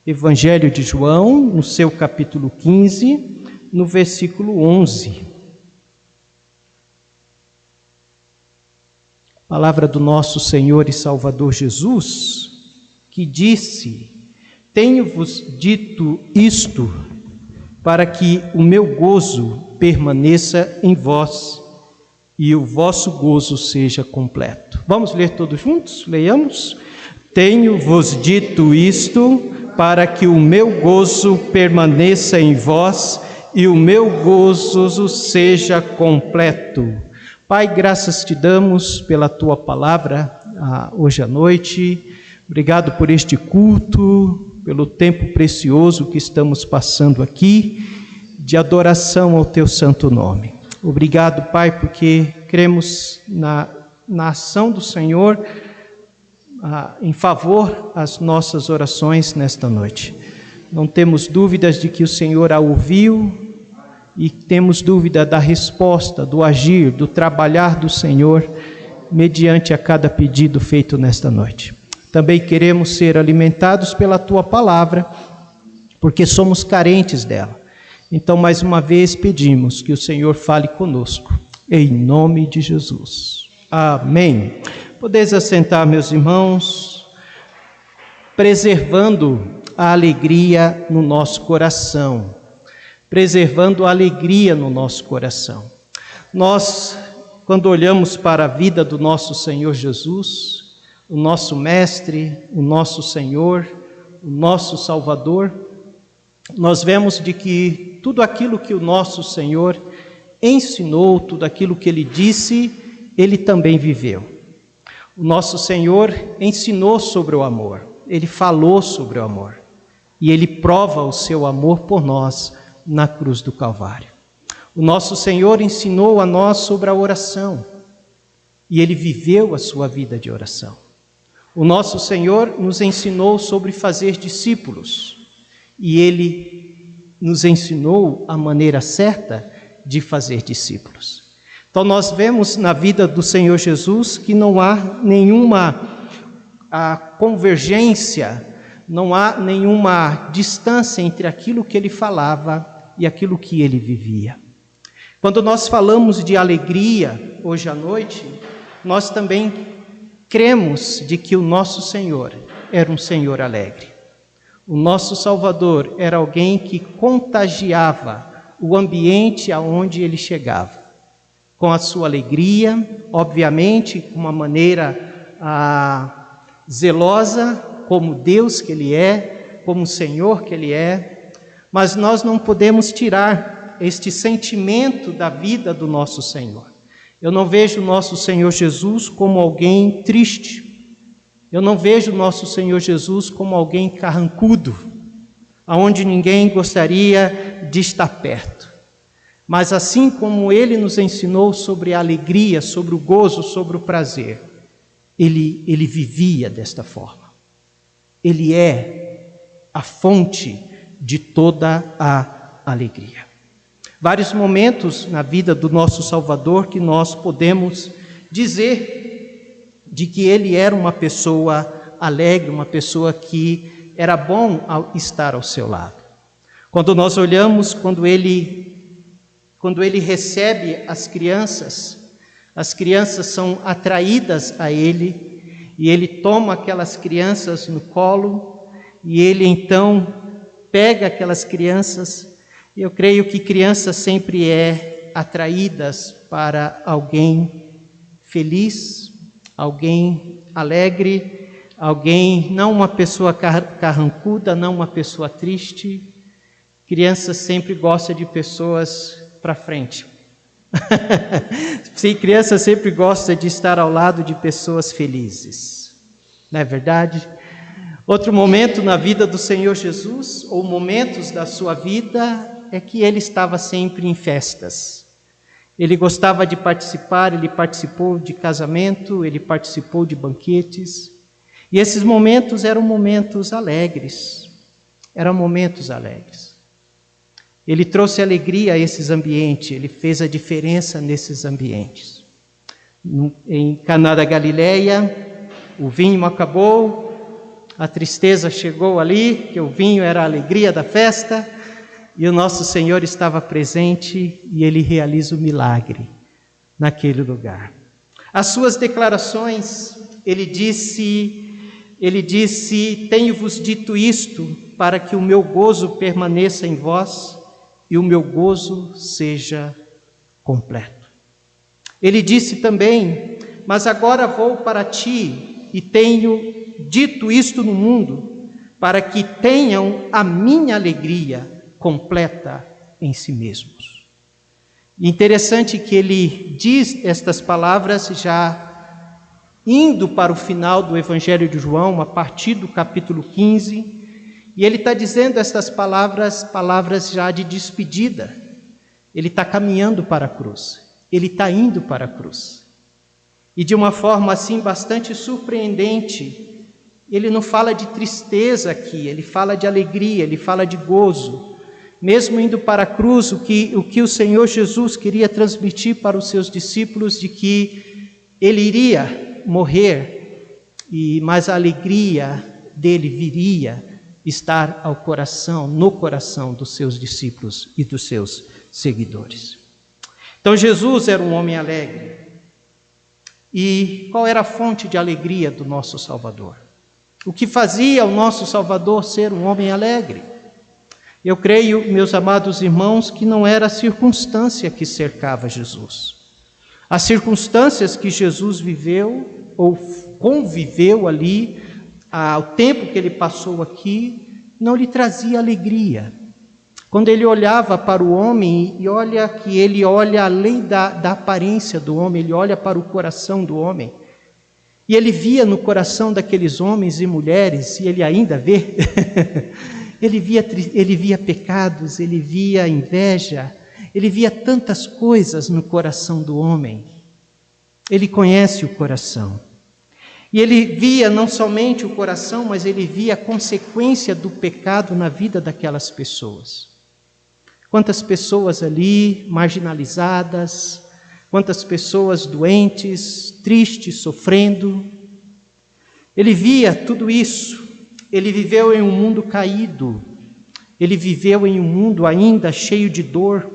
Evangelho de João, no seu capítulo 15, no versículo 11. Palavra do nosso Senhor e Salvador Jesus, que disse: Tenho-vos dito isto, para que o meu gozo permaneça em vós e o vosso gozo seja completo. Vamos ler todos juntos? Leiamos. Tenho-vos dito isto, para que o meu gozo permaneça em vós e o meu gozo seja completo. Pai, graças te damos pela tua palavra hoje à noite. Obrigado por este culto, pelo tempo precioso que estamos passando aqui, de adoração ao teu santo nome. Obrigado, Pai, porque cremos na ação do Senhor em favor às nossas orações nesta noite. Não temos dúvidas de que o Senhor a ouviu e temos dúvida da resposta, do agir, do trabalhar do Senhor mediante a cada pedido feito nesta noite. Também queremos ser alimentados pela tua palavra, porque somos carentes dela. Então, mais uma vez, pedimos que o Senhor fale conosco, em nome de Jesus. Amém. Podeis assentar, meus irmãos, preservando a alegria no nosso coração. Preservando a alegria no nosso coração. Nós, quando olhamos para a vida do nosso Senhor Jesus, o nosso Mestre, o nosso Senhor, o nosso Salvador, nós vemos de que tudo aquilo que o nosso Senhor ensinou, tudo aquilo que Ele disse, Ele também viveu. O nosso Senhor ensinou sobre o amor, Ele falou sobre o amor, e Ele prova o seu amor por nós na cruz do Calvário. O nosso Senhor ensinou a nós sobre a oração, e Ele viveu a sua vida de oração. O nosso Senhor nos ensinou sobre fazer discípulos, e Ele nos ensinou a maneira certa de fazer discípulos. Então nós vemos na vida do Senhor Jesus que não há nenhuma convergência, não há nenhuma distância entre aquilo que Ele falava e aquilo que Ele vivia. Quando nós falamos de alegria hoje à noite, nós também cremos de que o nosso Senhor era um Senhor alegre. O nosso Salvador era alguém que contagiava o ambiente aonde Ele chegava. Com a sua alegria, obviamente, com uma maneira zelosa, como Deus que Ele é, como Senhor que Ele é, mas nós não podemos tirar este sentimento da vida do nosso Senhor. Eu não vejo o nosso Senhor Jesus como alguém triste, eu não vejo o nosso Senhor Jesus como alguém carrancudo, aonde ninguém gostaria de estar perto. Mas assim como Ele nos ensinou sobre a alegria, sobre o gozo, sobre o prazer, Ele vivia desta forma. Ele é a fonte de toda a alegria. Vários momentos na vida do nosso Salvador que nós podemos dizer de que Ele era uma pessoa alegre, uma pessoa que era bom estar ao seu lado. Quando nós olhamos, quando Ele recebe as crianças são atraídas a Ele, e Ele toma aquelas crianças no colo, e Ele então pega aquelas crianças. E eu creio que criança sempre é atraídas para alguém feliz, alguém alegre, alguém, não uma pessoa carrancuda, não uma pessoa triste. Criança sempre gosta de pessoas para frente. Sim, criança sempre gosta de estar ao lado de pessoas felizes. Não é verdade? Outro momento na vida do Senhor Jesus, ou momentos da sua vida, é que Ele estava sempre em festas. Ele gostava de participar, Ele participou de casamento, Ele participou de banquetes. E esses momentos eram momentos alegres. Eram momentos alegres. Ele trouxe alegria a esses ambientes, Ele fez a diferença nesses ambientes. Em Caná da Galileia, o vinho acabou, a tristeza chegou ali, que o vinho era a alegria da festa, e o nosso Senhor estava presente e Ele realiza o milagre naquele lugar. As suas declarações, Ele disse, tenho-vos dito isto para que o meu gozo permaneça em vós e o meu gozo seja completo. Ele disse também, mas agora vou para ti e tenho dito isto no mundo, para que tenham a minha alegria completa em si mesmos. Interessante que ele diz estas palavras já indo para o final do Evangelho de João, a partir do capítulo 15, e ele está dizendo estas palavras já de despedida. Ele está caminhando para a cruz, ele está indo para a cruz. E de uma forma assim bastante surpreendente, ele não fala de tristeza aqui, ele fala de alegria, ele fala de gozo. Mesmo indo para a cruz, o que o Senhor Jesus queria transmitir para os seus discípulos, de que ele iria morrer, mas a alegria dele viria estar no coração dos seus discípulos e dos seus seguidores. Então Jesus era um homem alegre. E qual era a fonte de alegria do nosso Salvador? O que fazia o nosso Salvador ser um homem alegre? Eu creio, meus amados irmãos, que não era a circunstância que cercava Jesus. As circunstâncias que Jesus viveu ou conviveu ali, o tempo que ele passou aqui, não lhe trazia alegria. Quando ele olhava para o homem, e olha que ele olha além da aparência do homem, ele olha para o coração do homem. E ele via no coração daqueles homens e mulheres, e ele ainda vê, ele via pecados, ele via inveja, ele via tantas coisas no coração do homem. Ele conhece o coração. E ele via não somente o coração, mas ele via a consequência do pecado na vida daquelas pessoas. Quantas pessoas ali marginalizadas, quantas pessoas doentes, tristes, sofrendo. Ele via tudo isso. Ele viveu em um mundo caído. Ele viveu em um mundo ainda cheio de dor.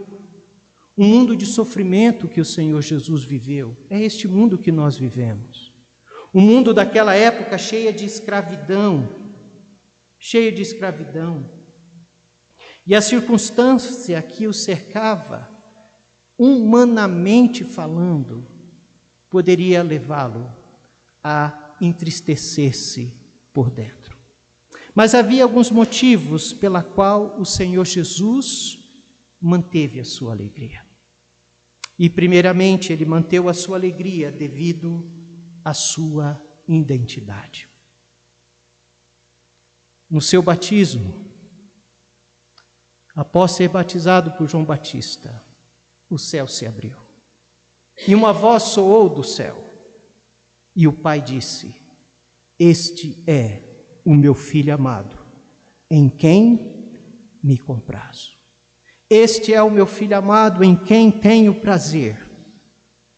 Um mundo de sofrimento que o Senhor Jesus viveu. É este mundo que nós vivemos. Um mundo daquela época cheio de escravidão. Cheio de escravidão. E a circunstância que o cercava, humanamente falando, poderia levá-lo a entristecer-se por dentro. Mas havia alguns motivos pela qual o Senhor Jesus manteve a sua alegria. E primeiramente ele manteve a sua alegria devido à sua identidade. No seu batismo, após ser batizado por João Batista, o céu se abriu. E uma voz soou do céu. E o Pai disse: Este é o meu Filho amado, em quem me comprazo. Este é o meu Filho amado, em quem tenho prazer.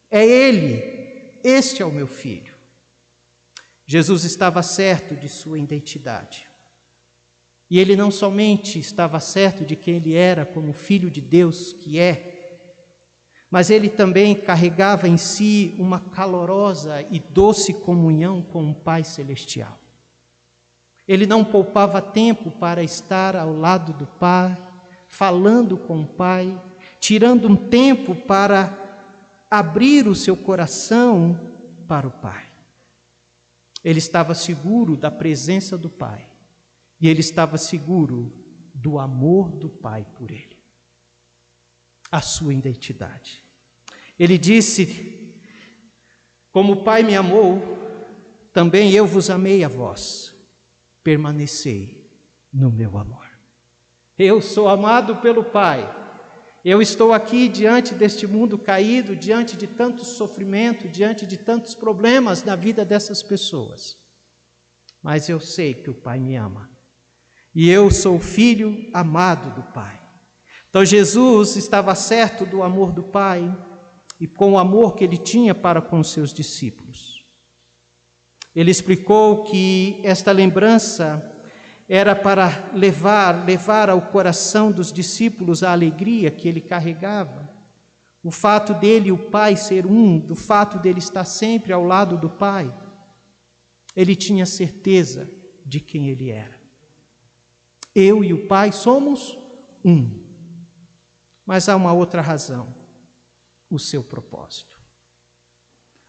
É Ele, este é o meu Filho. Jesus estava certo de sua identidade. E ele não somente estava certo de quem ele era como Filho de Deus que é, mas ele também carregava em si uma calorosa e doce comunhão com o Pai Celestial. Ele não poupava tempo para estar ao lado do Pai, falando com o Pai, tirando um tempo para abrir o seu coração para o Pai. Ele estava seguro da presença do Pai. E ele estava seguro do amor do Pai por ele. A sua identidade. Ele disse: Como o Pai me amou, também eu vos amei a vós. Permanecei no meu amor. Eu sou amado pelo Pai. Eu estou aqui diante deste mundo caído, diante de tanto sofrimento, diante de tantos problemas na vida dessas pessoas. Mas eu sei que o Pai me ama. E eu sou o filho amado do Pai. Então Jesus estava certo do amor do Pai e com o amor que ele tinha para com os seus discípulos. Ele explicou que esta lembrança era para levar ao coração dos discípulos a alegria que ele carregava. O fato dele e o Pai ser um, do fato dele estar sempre ao lado do Pai. Ele tinha certeza de quem ele era. Eu e o Pai somos um. Mas há uma outra razão, o seu propósito.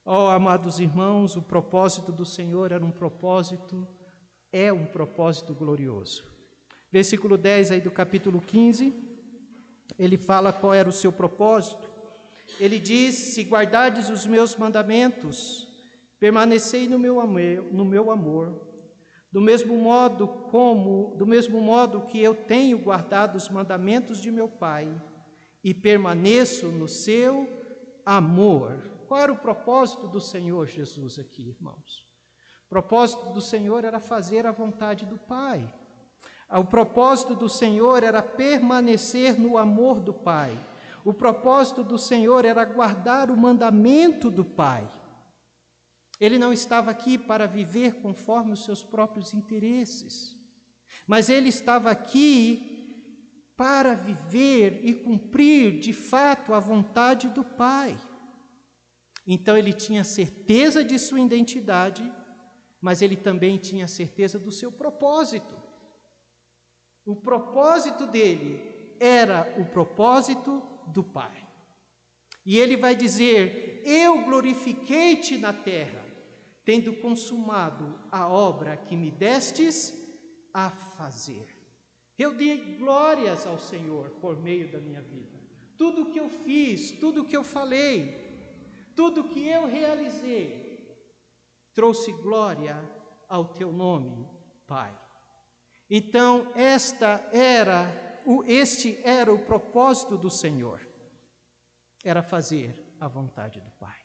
Oh, amados irmãos, o propósito do Senhor é um propósito glorioso. Versículo 10 aí do capítulo 15, ele fala qual era o seu propósito. Ele diz: se guardardes os meus mandamentos, permanecei no meu amor, do mesmo modo que eu tenho guardado os mandamentos de meu Pai, e permaneço no seu amor. Qual era o propósito do Senhor Jesus aqui, irmãos? O propósito do Senhor era fazer a vontade do Pai. O propósito do Senhor era permanecer no amor do Pai. O propósito do Senhor era guardar o mandamento do Pai. Ele não estava aqui para viver conforme os seus próprios interesses, mas ele estava aqui para viver e cumprir de fato a vontade do Pai. Então ele tinha certeza de sua identidade, mas ele também tinha certeza do seu propósito. O propósito dele era o propósito do Pai. E ele vai dizer: eu glorifiquei-te na terra, tendo consumado a obra que me destes a fazer. Eu dei glórias ao Senhor por meio da minha vida. Tudo o que eu fiz, tudo o que eu falei, tudo o que eu realizei, trouxe glória ao teu nome, Pai. Então, este era o propósito do Senhor, era fazer a vontade do Pai.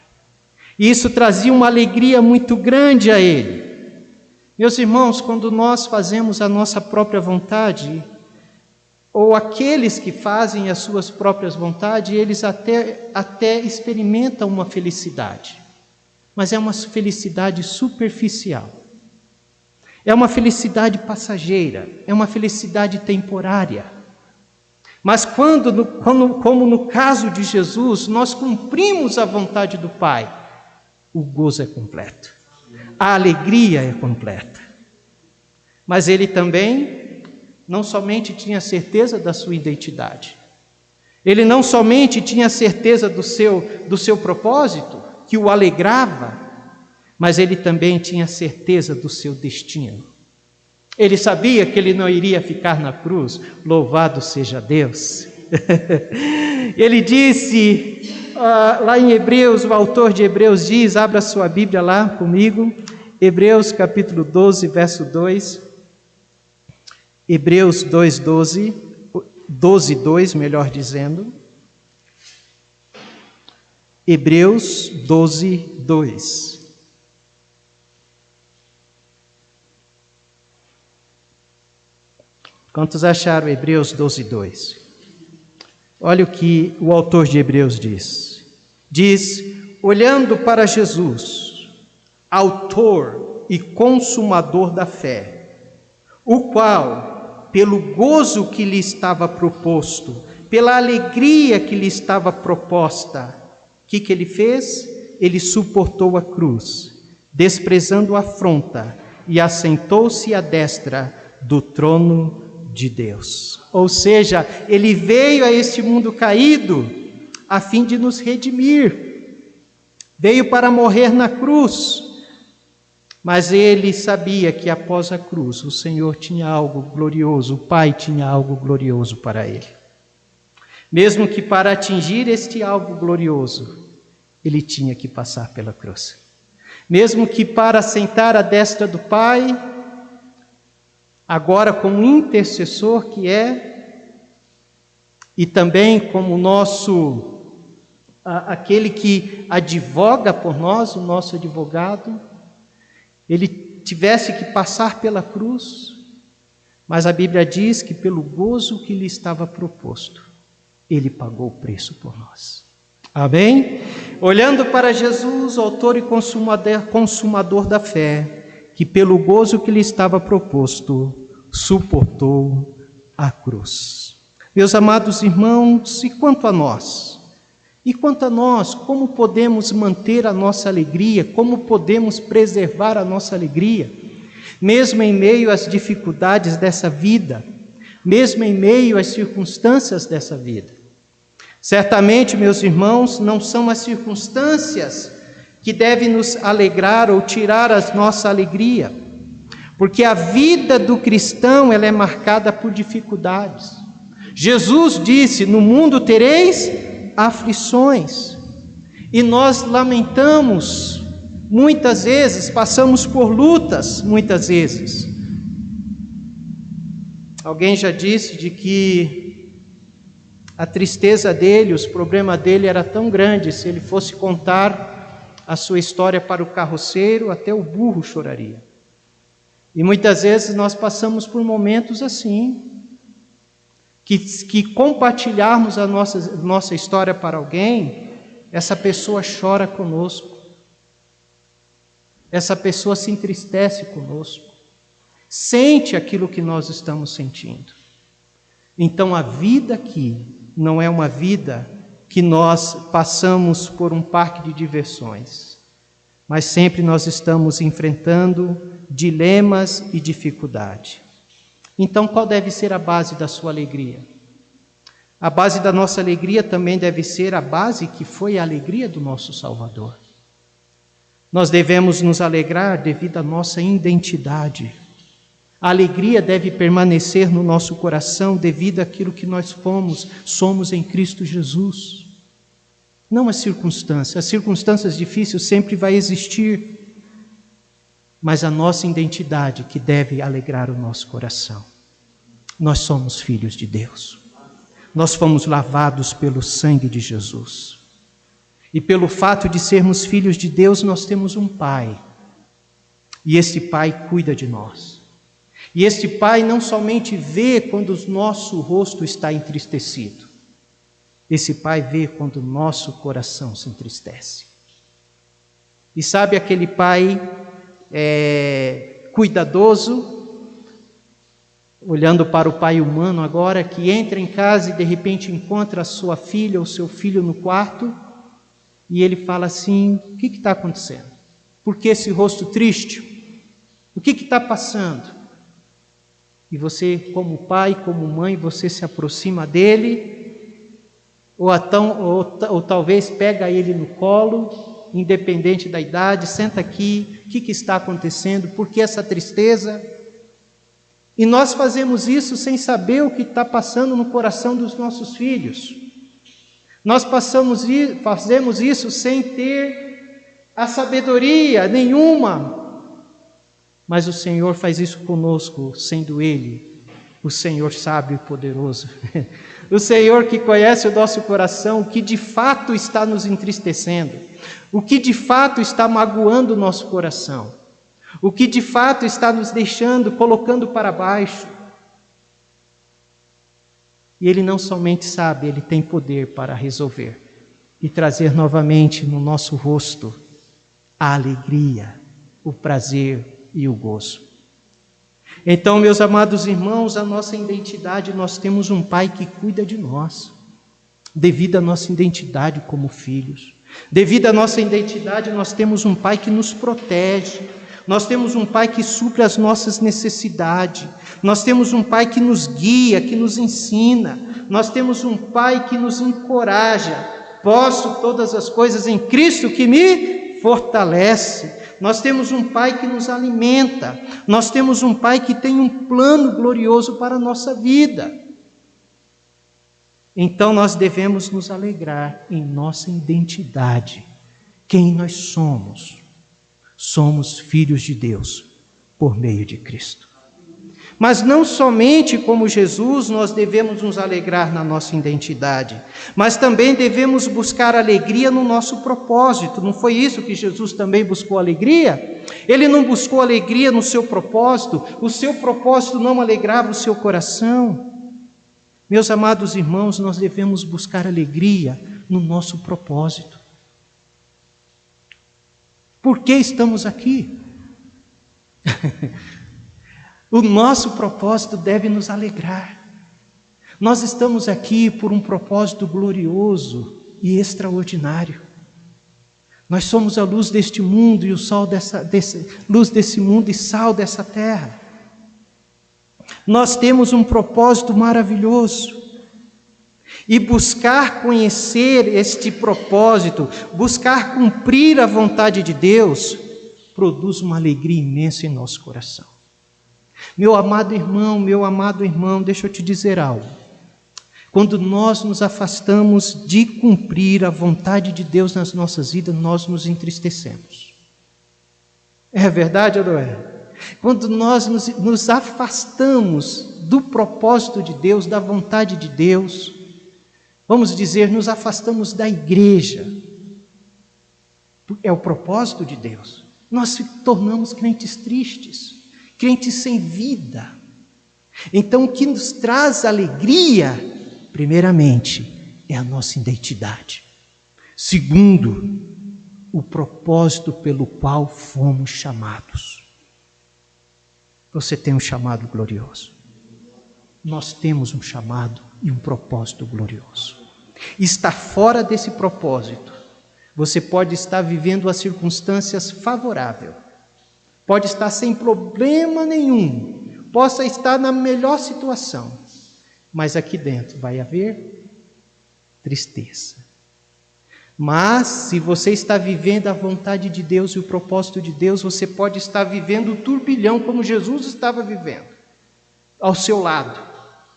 E isso trazia uma alegria muito grande a ele. Meus irmãos, quando nós fazemos a nossa própria vontade, ou aqueles que fazem as suas próprias vontades, eles até experimentam uma felicidade, mas é uma felicidade superficial. É uma felicidade passageira, é uma felicidade temporária. Mas como no caso de Jesus, nós cumprimos a vontade do Pai, o gozo é completo, a alegria é completa. Mas ele também não somente tinha certeza da sua identidade, ele não somente tinha certeza do seu propósito, que o alegrava, mas ele também tinha certeza do seu destino. Ele sabia que ele não iria ficar na cruz, louvado seja Deus. Ele disse, lá em Hebreus, o autor de Hebreus diz, abra sua Bíblia lá comigo, Hebreus capítulo 12, verso 2, Hebreus 12, 2, melhor dizendo, Hebreus 12, 2. Quantos acharam Hebreus 12, 2? Olha o que o autor de Hebreus diz. Diz, olhando para Jesus, autor e consumador da fé, o qual, pelo gozo que lhe estava proposto, pela alegria que lhe estava proposta, o que ele fez? Ele suportou a cruz, desprezando a afronta, e assentou-se à destra do trono de Deus. Ou seja, ele veio a este mundo caído a fim de nos redimir. Veio para morrer na cruz. Mas ele sabia que após a cruz o Senhor tinha algo glorioso, o Pai tinha algo glorioso para ele. Mesmo que para atingir este algo glorioso, ele tinha que passar pela cruz. Mesmo que para sentar à destra do Pai, agora como intercessor que é, e também como aquele que advoga por nós, o nosso advogado, ele tivesse que passar pela cruz, mas a Bíblia diz que pelo gozo que lhe estava proposto, ele pagou o preço por nós. Amém? olhando para Jesus, autor e consumador da fé, que pelo gozo que lhe estava proposto, suportou a cruz. Meus amados irmãos, e quanto a nós? E quanto a nós, como podemos manter a nossa alegria? Como podemos preservar a nossa alegria? Mesmo em meio às dificuldades dessa vida, mesmo em meio às circunstâncias dessa vida. Certamente, meus irmãos, não são as circunstâncias que devem nos alegrar ou tirar a nossa alegria, porque a vida do cristão ela é marcada por dificuldades. Jesus disse: no mundo tereis aflições, e nós lamentamos, muitas vezes, passamos por lutas, muitas vezes. Alguém já disse de que a tristeza dele, os problemas dele era tão grande, se ele fosse contar a sua história para o carroceiro, até o burro choraria. E muitas vezes nós passamos por momentos assim, que compartilharmos a nossa história para alguém, essa pessoa chora conosco, essa pessoa se entristece conosco, sente aquilo que nós estamos sentindo. Então a vida aqui não é uma vida que nós passamos por um parque de diversões, mas sempre nós estamos enfrentando dilemas e dificuldade. Então, qual deve ser a base da sua alegria? A base da nossa alegria também deve ser a base que foi a alegria do nosso Salvador. Nós devemos nos alegrar devido à nossa identidade. A alegria deve permanecer no nosso coração devido àquilo que nós somos em Cristo Jesus. Não as circunstâncias difíceis sempre vai existir, mas a nossa identidade que deve alegrar o nosso coração. Nós somos filhos de Deus. Nós fomos lavados pelo sangue de Jesus. E pelo fato de sermos filhos de Deus, nós temos um Pai. E esse Pai cuida de nós. E esse Pai não somente vê quando o nosso rosto está entristecido. Esse Pai vê quando o nosso coração se entristece. E sabe aquele Pai cuidadoso, olhando para o pai humano agora, que entra em casa e de repente encontra a sua filha ou seu filho no quarto, e ele fala assim: o que está acontecendo? Por que esse rosto triste? O que está passando? E você, como pai, como mãe, você se aproxima dele, ou talvez pega ele no colo, independente da idade, senta aqui, o que está acontecendo, por que essa tristeza? E nós fazemos isso sem saber o que está passando no coração dos nossos filhos. Nós fazemos isso sem ter a sabedoria nenhuma, mas o Senhor faz isso conosco, sendo Ele o Senhor sábio e poderoso. O Senhor que conhece o nosso coração, o que de fato está nos entristecendo, o que de fato está magoando o nosso coração, o que de fato está nos deixando, colocando para baixo. E Ele não somente sabe, Ele tem poder para resolver e trazer novamente no nosso rosto a alegria, o prazer e o gozo. Então, meus amados irmãos, a nossa identidade, nós temos um Pai que cuida de nós, devido à nossa identidade como filhos. Devido à nossa identidade, nós temos um Pai que nos protege, nós temos um Pai que supre as nossas necessidades, nós temos um Pai que nos guia, que nos ensina, nós temos um Pai que nos encoraja. Posso todas as coisas em Cristo que me fortalece. Nós temos um Pai que nos alimenta, nós temos um Pai que tem um plano glorioso para a nossa vida. Então nós devemos nos alegrar em nossa identidade, quem nós somos. Somos filhos de Deus por meio de Cristo. Mas não somente como Jesus nós devemos nos alegrar na nossa identidade, mas também devemos buscar alegria no nosso propósito. Não foi isso que Jesus também buscou alegria? Ele não buscou alegria no seu propósito, o seu propósito não alegrava o seu coração. Meus amados irmãos, nós devemos buscar alegria no nosso propósito. Por que estamos aqui? O nosso propósito deve nos alegrar. Nós estamos aqui por um propósito glorioso e extraordinário. Nós somos a luz deste mundo e o sol luz desse mundo e sal dessa terra. Nós temos um propósito maravilhoso. E buscar conhecer este propósito, buscar cumprir a vontade de Deus, produz uma alegria imensa em nosso coração. Meu amado irmão, deixa eu te dizer algo. Quando nós nos afastamos de cumprir a vontade de Deus nas nossas vidas, nós nos entristecemos. É verdade ou não é? Quando nós nos afastamos do propósito de Deus, da vontade de Deus, vamos dizer, nos afastamos da igreja, é o propósito de Deus, nós nos tornamos crentes tristes, crentes sem vida. Então o que nos traz alegria, primeiramente, é a nossa identidade. Segundo, o propósito pelo qual fomos chamados. Você tem um chamado glorioso. Nós temos um chamado e um propósito glorioso. Está fora desse propósito, você pode estar vivendo as circunstâncias favoráveis, pode estar sem problema nenhum, possa estar na melhor situação, mas aqui dentro vai haver tristeza. Mas se você está vivendo a vontade de Deus e o propósito de Deus, você pode estar vivendo o turbilhão como Jesus estava vivendo, ao seu lado.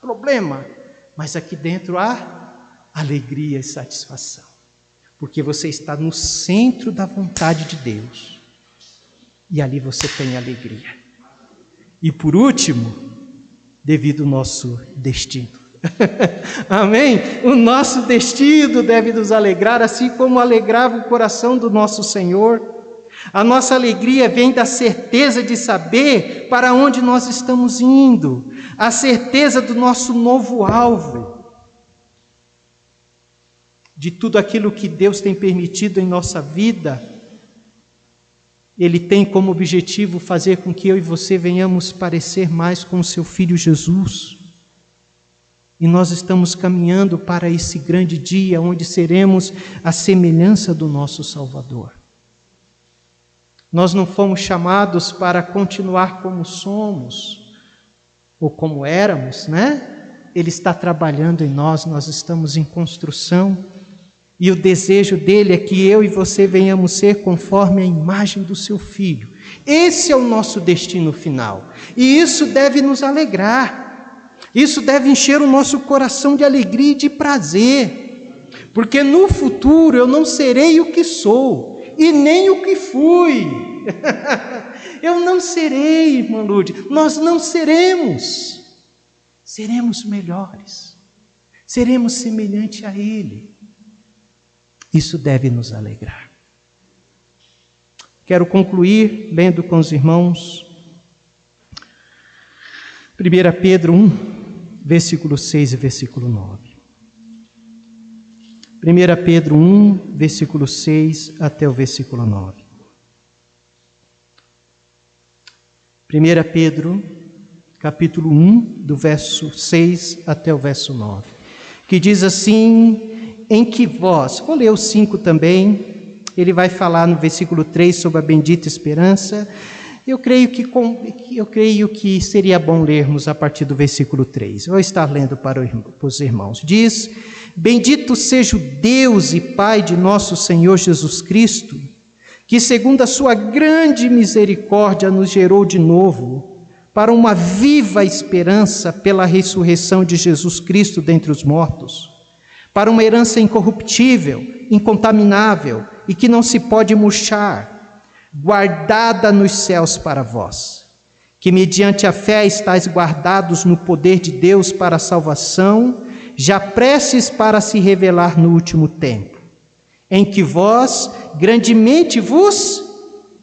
Problema, mas aqui dentro há alegria e satisfação, porque você está no centro da vontade de Deus, e ali você tem alegria. E por último, devido ao nosso destino. Amém? O nosso destino deve nos alegrar, assim como alegrava o coração do nosso Senhor. A nossa alegria vem da certeza de saber para onde nós estamos indo, a certeza do nosso novo alvo, de tudo aquilo que Deus tem permitido em nossa vida. Ele tem como objetivo fazer com que eu e você venhamos parecer mais com o seu Filho Jesus. E nós estamos caminhando para esse grande dia, onde seremos a semelhança do nosso Salvador. Nós não fomos chamados para continuar como somos, ou como éramos, né? Ele está trabalhando em nós, nós estamos em construção. E o desejo dele é que eu e você venhamos ser conforme a imagem do seu Filho. Esse é o nosso destino final. E isso deve nos alegrar. Isso deve encher o nosso coração de alegria e de prazer. Porque no futuro eu não serei o que sou e nem o que fui. Eu não serei, irmã Lourdes. Nós não seremos. Seremos melhores. Seremos semelhante a Ele. Isso deve nos alegrar. Quero concluir lendo com os irmãos 1 Pedro 1, versículo 6 e versículo 9. 1 Pedro 1, versículo 6 até o versículo 9. 1 Pedro, capítulo 1, do verso 6 até o verso 9, que diz assim: em que vós, vou ler o 5 também, ele vai falar no versículo 3 sobre a bendita esperança. Eu creio que seria bom lermos a partir do versículo 3. Vou estar lendo para os irmãos. Diz: bendito seja o Deus e Pai de nosso Senhor Jesus Cristo, que segundo a sua grande misericórdia nos gerou de novo para uma viva esperança pela ressurreição de Jesus Cristo dentre os mortos, para uma herança incorruptível, incontaminável e que não se pode murchar, guardada nos céus para vós, que mediante a fé estáis guardados no poder de Deus para a salvação, já prestes para se revelar no último tempo, em que vós grandemente vos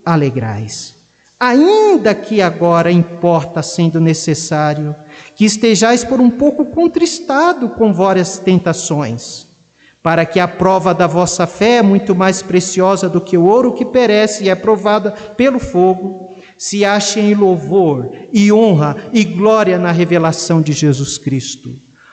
alegrais, ainda que agora importa, sendo necessário, que estejais por um pouco contristado com várias tentações, para que a prova da vossa fé, muito mais preciosa do que o ouro que perece e é provada pelo fogo, se ache em louvor e honra e glória na revelação de Jesus Cristo,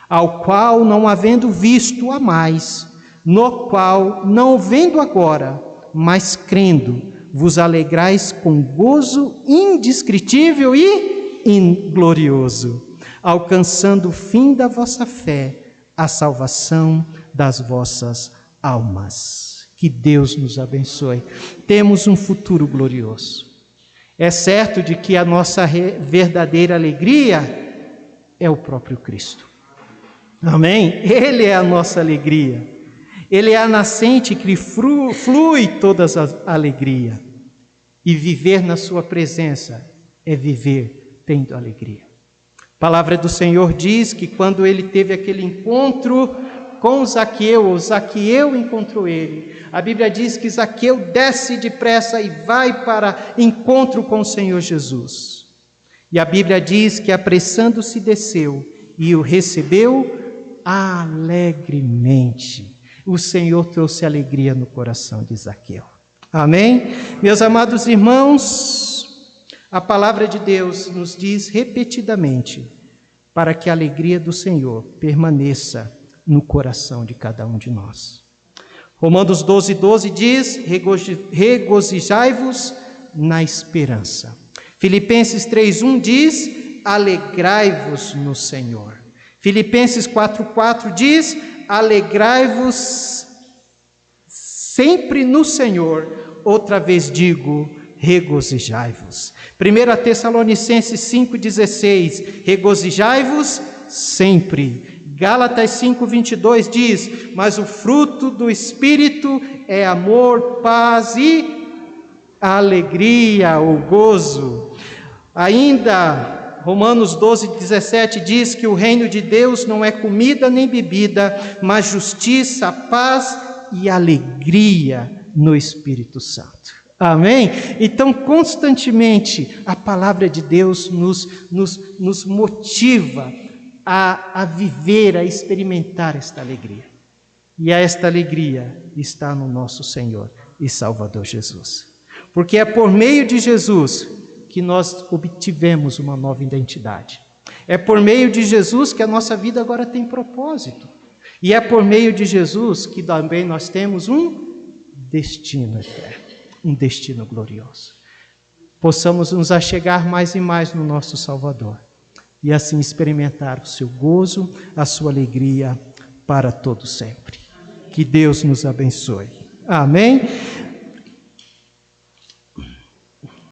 ao qual, não havendo visto, amais, no qual, não vendo agora, mas crendo, vos alegrais com gozo indescritível e glorioso, alcançando o fim da vossa fé, a salvação das vossas almas. Que Deus nos abençoe. Temos um futuro glorioso. É certo de que a nossa verdadeira alegria é o próprio Cristo. Amém? Ele é a nossa alegria. Ele é a nascente que flui toda a alegria. E viver na sua presença é viver tendo alegria. A palavra do Senhor diz que quando ele teve aquele encontro com Zaqueu encontrou ele. A Bíblia diz que Zaqueu desce depressa e vai para encontro com o Senhor Jesus. E a Bíblia diz que apressando-se desceu e o recebeu alegremente. O Senhor trouxe alegria no coração de Zaqueu. Amém? Meus amados irmãos, a palavra de Deus nos diz repetidamente para que a alegria do Senhor permaneça no coração de cada um de nós. Romanos 12:12 diz: regozijai-vos na esperança. Filipenses 3:1 diz: alegrai-vos no Senhor. Filipenses 4:4 diz: alegrai-vos sempre no Senhor. Outra vez digo, regozijai-vos. 1 Tessalonicenses 5:16, regozijai-vos sempre. Gálatas 5:22 diz, mas o fruto do Espírito é amor, paz e alegria, ou gozo. Ainda, Romanos 12:17 diz que o reino de Deus não é comida nem bebida, mas justiça, paz e alegria no Espírito Santo. Amém? Então, constantemente, a palavra de Deus nos motiva a viver, a experimentar esta alegria. E esta alegria está no nosso Senhor e Salvador Jesus. Porque é por meio de Jesus que nós obtivemos uma nova identidade. É por meio de Jesus que a nossa vida agora tem propósito. E é por meio de Jesus que também nós temos um destino eterno, um destino glorioso. Possamos nos achegar mais e mais no nosso Salvador e assim experimentar o seu gozo, a sua alegria para todo sempre. Que Deus nos abençoe. Amém?